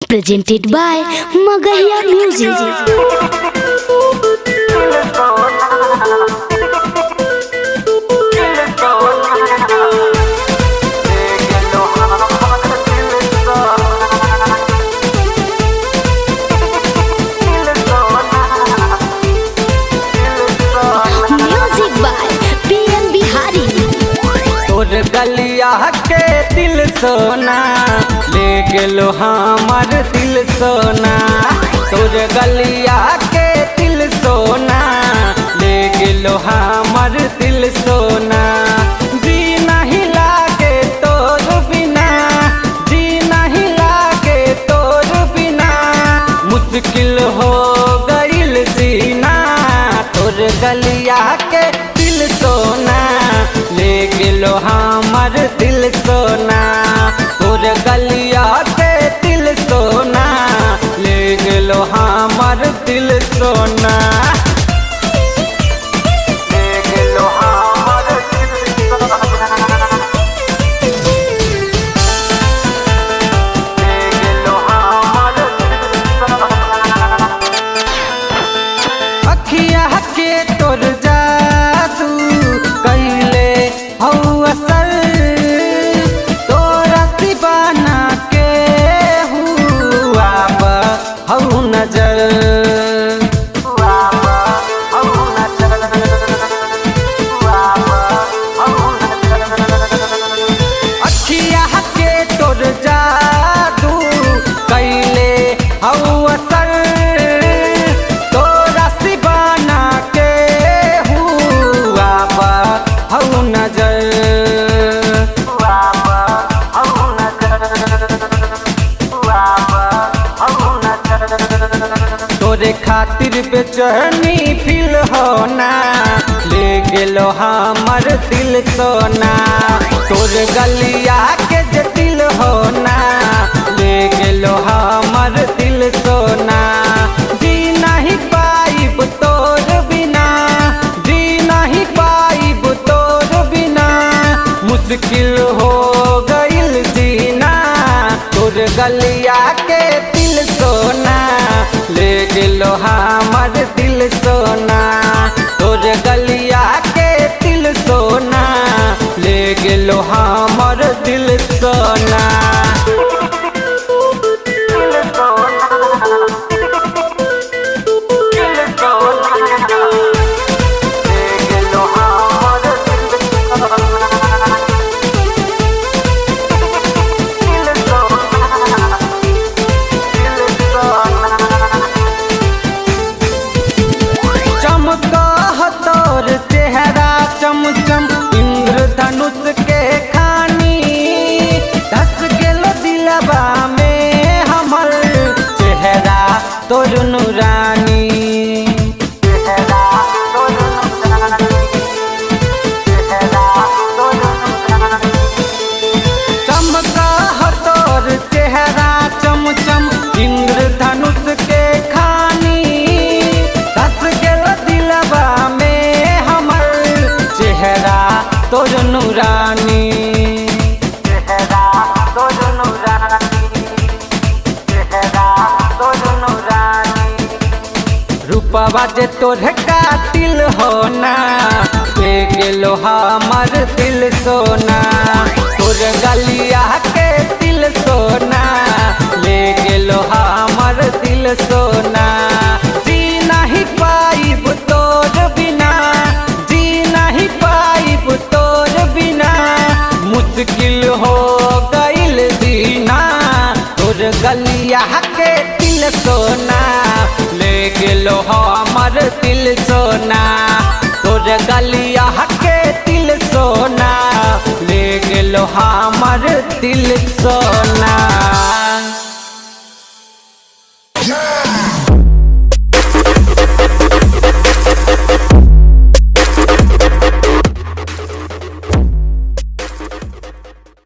presented by Magahiya Music. Music by PM Bihari. तोर गलिया के दिल सोना ले गेलो हमार दिल सोना। तोर गलिया के दिल सोना ले गेलो हमार दिल सोना। जी नहीं लागे तोर बिना, जी नहीं लागे तोर बिना, मुश्किल हो गइल जीना। तोर गलिया के दिल सोना ले गेलो हमार दिल सोना। तोर गलिया के दिल सोना ले गेलो हमार दिल सोना। ले गेलो हमार दिल सोना। ले गेलो हमार दिल सोना। अखिया के तोर जादू कैले हौ असर, तोरा दीवाना के हुआ हौ नजर। अखिया के तोर जादू कैले हौ असर, तोरा दीवाना के हुआ हौ नजर। तोरे खातिर बेचैनी फील होना ले गेलो हमार दिल सोना। तोर गलिया के जे दिल होना ले गेलो हमार दिल सोना। जी नहीं पाइब तोर बिना, जी नहीं पाइब तोर बिना, मुश्किल हो गइल जीना। तोर गलिया के दिल सोना ले गेलो हमार दिल सोना। तोर गलिया के दिल सोना ले गेलो हमार दिल सोना। दिल सोना, दिल सोना, ले गेलो हमार दिल सोना। दिल सोना, दिल सोना। चमका तोर चेहरा चमचम इंद्रधनुष के खानी, धस गेलो दिलबा में हमर चेहरा तोर नूरानी। चेहरा तोर नूरानी, चेहरा तोर नूरानी। चमका तोर चेहरा चमचम इंद्रधनुष के खानी, धस गेलो दिलबा में हमर चेहरा तोर नूरानी। चेहरा तोर नूरानी, चेहरा तोर नूरानी। रूपवा जे तोर कातिल होना ले गेलो हमार दिल सोना। तोर गलिया के दिल सोना ले गेलो हमार दिल सोना। जी नहीं पाइब तोर बिना, जी नहीं पाइब तोर बिना, मुश्किल हो गइल जीना। तोर गलिया के दिल सोना ले गेलो हमार दिल सोना। तोर गलिया के दिल सोना ले गेलो हमार दिल सोना।